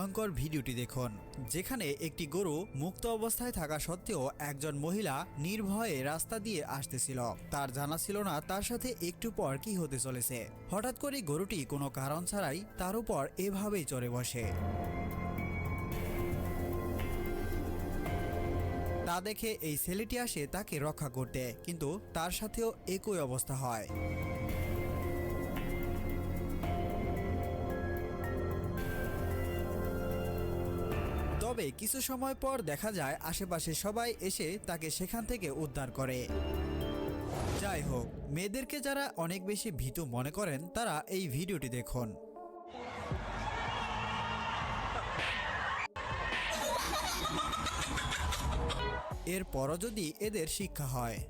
ভয়ঙ্কর ভিডিওটি দেখুন, যেখানে একটি গরু মুক্ত অবস্থায় থাকা সত্ত্বেও একজন মহিলা নির্ভয়ে রাস্তা দিয়ে আসতেছিল। তার জানা ছিল না তার সাথে একটু পর কি হতে চলেছে। হঠাৎ করে গরুটি কোনো কারণ ছাড়াই তার উপর এভাবেই চড়ে বসে। তা দেখে এই ছেলেটি আসে তাকে রক্ষা করতে, কিন্তু তার সাথেও একই অবস্থা হয়। তবে কিছু সময় পর দেখা যায় আশেপাশে সবাই এসে তাকে সেখান থেকে উদ্ধার করে। যাই হোক, মেয়েদেরকে যারা অনেক বেশি ভীতু মনে করেন তারা এই ভিডিওটি দেখুন। এরপরও যদি এদের শিক্ষা হয়।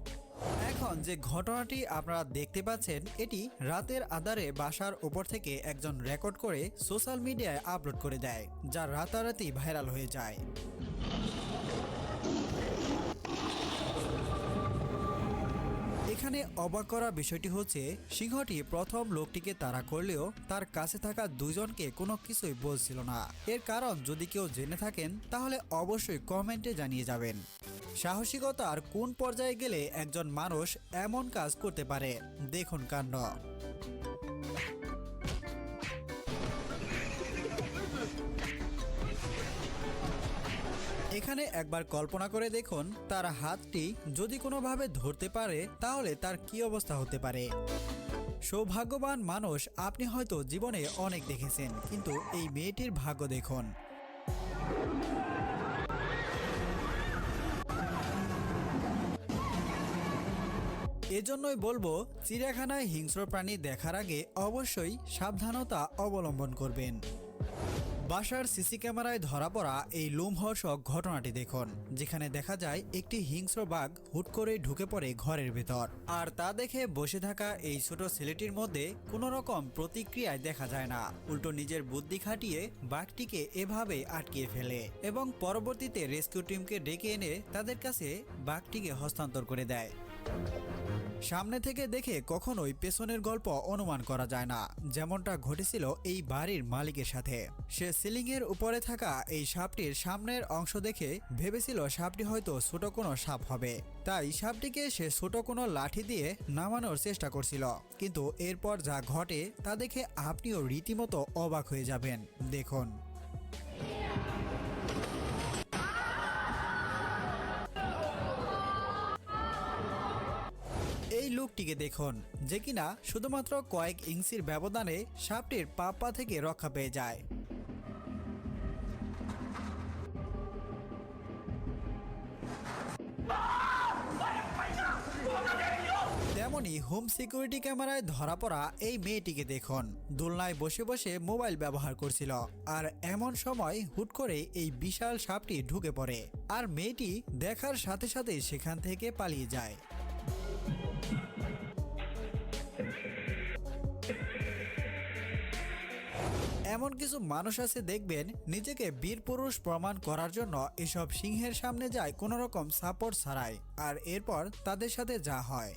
এখন যে ঘটনাটি আপনারা দেখতে পাচ্ছেন, এটি রাতের আধারে বাসার উপর থেকে একজন রেকর্ড করে সোশ্যাল মিডিয়ায় আপলোড করে দেয়, যা রাতারাতি ভাইরাল হয়ে যায়। এখানে অবাক করা বিষয়টি হচ্ছে, সিংহটি প্রথম লোকটিকে তাড়া করলেও তার কাছে থাকা দুজনকে কোনো কিছুই বলছিল না। এর কারণ যদি কেউ জেনে থাকেন তাহলে অবশ্যই কমেন্টে জানিয়ে যাবেন। সাহসিকতার কোন পর্যায়ে গেলে একজন মানুষ এমন কাজ করতে পারে, দেখুন কাণ্ড। এখানে একবার কল্পনা করে দেখুন, তার হাতটি যদি কোনোভাবে ধরতে পারে তাহলে তার কি অবস্থা হতে পারে। সৌভাগ্যবান মানুষ আপনি হয়তো জীবনে অনেক দেখেছেন, কিন্তু এই মেয়েটির ভাগ্য দেখুন। এজন্যই বলবো, চিড়িয়াখানায় হিংস্র প্রাণী দেখার আগে অবশ্যই সাবধানতা অবলম্বন করবেন। বাসার সিসি ক্যামেরায় ধরা পড়া এই লোমহর্ষক ঘটনাটি দেখুন, যেখানে দেখা যায় একটি হিংস্র বাঘ হুট করে ঢুকে পড়ে ঘরের ভেতর। আর তা দেখে বসে থাকা এই ছোট ছেলেটির মধ্যে কোনো রকম প্রতিক্রিয়ায় দেখা যায় না, উল্টো নিজের বুদ্ধি খাটিয়ে বাঘটিকে এভাবে আটকিয়ে ফেলে এবং পরবর্তীতে রেস্কিউ টিমকে ডেকে এনে তাদের কাছে বাঘটিকে হস্তান্তর করে দেয়। সামনে থেকে দেখে কখনোই পেছনের গল্প অনুমান করা যায় না, যেমনটা ঘটেছিল এই বাড়ির মালিকের সাথে। সে সিলিংয়ের উপরে থাকা এই সাপটির সামনের অংশ দেখে ভেবেছিল সাপটি হয়তো ছোট কোনো সাপ হবে, তাই সাপটিকে সে ছোট কোনো লাঠি দিয়ে নামানোর চেষ্টা করছিল। কিন্তু এরপর যা ঘটে তা দেখে আপনিও রীতিমতো অবাক হয়ে যাবেন, দেখুন। এই লোকটিকে দেখুন, যে কিনা শুধুমাত্র কয়েক ইঞ্চির ব্যবধানে সাপটির পা থেকে রক্ষা পেয়ে যায়। তেমনি হোম সিকিউরিটি ক্যামেরায় ধরা পড়া এই মেয়েটিকে দেখুন, দোলনায় বসে বসে মোবাইল ব্যবহার করছিল, আর এমন সময় হুট করে এই বিশাল সাপটি ঢুকে পড়ে, আর মেয়েটি দেখার সাথে সাথে সেখান থেকে পালিয়ে যায়। এমন কিছু মানুষ আছে দেখবেন, নিজেকে বীর পুরুষ প্রমাণ করার জন্য এসব সিংহের সামনে যায় কোনো রকম সাপোর্ট ছাড়াই, আর এরপর তাদের সাথে যা হয়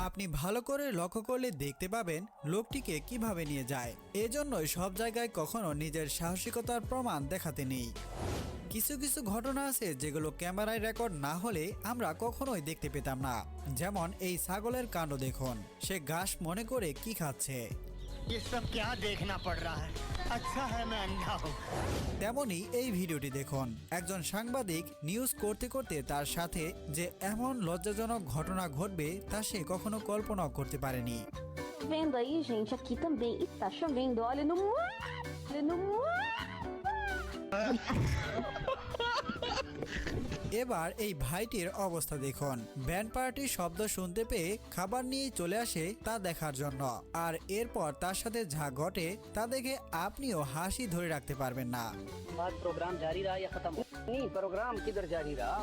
আপনি ভালো করে লক্ষ্য করলে দেখতে পাবেন লোকটিকে কিভাবে নিয়ে যায়। এজন্যই সব জায়গায় কখনো নিজের সাহসিকতার প্রমাণ দেখাতে নেই। কিছু কিছু ঘটনা আছে যেগুলো ক্যামেরায় রেকর্ড না হলে আমরা কখনোই দেখতে পেতাম না, যেমন এই ছাগলের কাণ্ড দেখুন, সে ঘাস মনে করে কি খাচ্ছে। তেমনি এই ভিডিওটি দেখুন, একজন সাংবাদিক নিউজ করতে করতে তার সাথে যে এমন লজ্জাজনক ঘটনা ঘটবে তা সে কখনো কল্পনা করতে পারেনি। Vendo aí, gente, aqui também. Ih, tá chovendo, olha no এবার এই ভাইটির অবস্থা দেখুন, ব্যান্ড পার্টির শব্দ শুনতে পেয়ে খাবার নিয়ে চলে আসে তা দেখার জন্য, আর এরপর তার সাথে যা ঘটে তা দেখে আপনিও হাসি ধরে রাখতে পারবেন না। प्रोग्राम जारी रहा या खत्म? नहीं, प्रोग्राम किधर जारी रहा?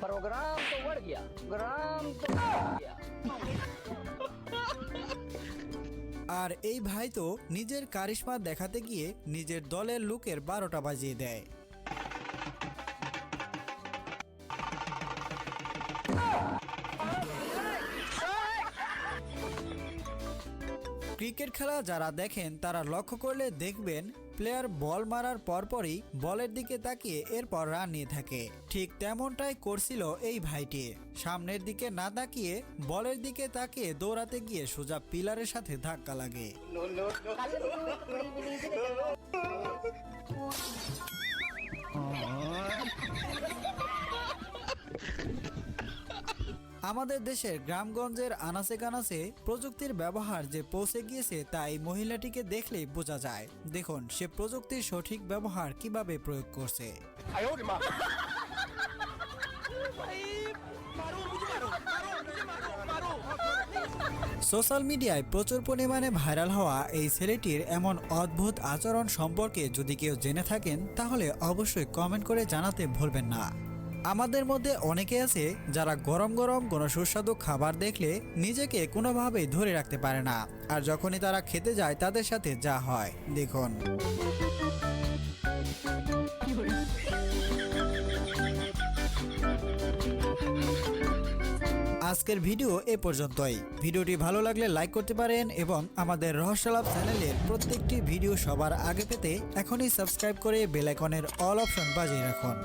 प्रोग्राम तो बढ़ गया, प्रोग्राम तो बढ़ गया। আর এই ভাই তো নিজের কারিশমা দেখাতে গিয়ে নিজের দলের লোকের 12টা বাজিয়ে দেয়। ক্রিকেট খেলা যারা দেখেন তারা লক্ষ্য করলে দেখবেন প্লেয়ার বল মারার পরপরই বলের দিকে তাকিয়ে এরপর রান নিয়ে থাকে। ঠিক তেমনটাই করছিল এই ভাইটি। সামনের দিকে না তাকিয়ে বলের দিকে তাকিয়ে দৌড়াতে গিয়ে সোজা পিলারের সাথে ধাক্কা লাগে। আমাদের দেশের গ্রামগঞ্জের আনাচে কানাচে প্রযুক্তির ব্যবহার যে পৌঁছে গিয়েছে তাই মহিলাটিকে দেখলেই বোঝা যায়। দেখুন সে প্রযুক্তির সঠিক ব্যবহার কিভাবে প্রয়োগ করছে। সোশ্যাল মিডিয়ায় প্রচুর পরিমাণে ভাইরাল হওয়া এই ছেলেটির এমন অদ্ভুত আচরণ সম্পর্কে যদি কেউ জেনে থাকেন তাহলে অবশ্যই কমেন্ট করে জানাতে ভুলবেন না। আমাদের মধ্যে অনেকে আছে যারা গরম গরম কোনো সুস্বাদু খাবার দেখলে নিজেকে কোনোভাবেই ধরে রাখতে পারে না, আর যখনই তারা খেতে যায় তাদের সাথে যা হয় দেখুন। আজকের ভিডিও এ পর্যন্তই। ভিডিওটি ভালো লাগলে লাইক করতে পারেন এবং আমাদের রহস্যলাভ চ্যানেলের প্রত্যেকটি ভিডিও সবার আগে পেতে এখনই সাবস্ক্রাইব করে বেল আইকনের অল অপশন বাজিয়ে রাখুন।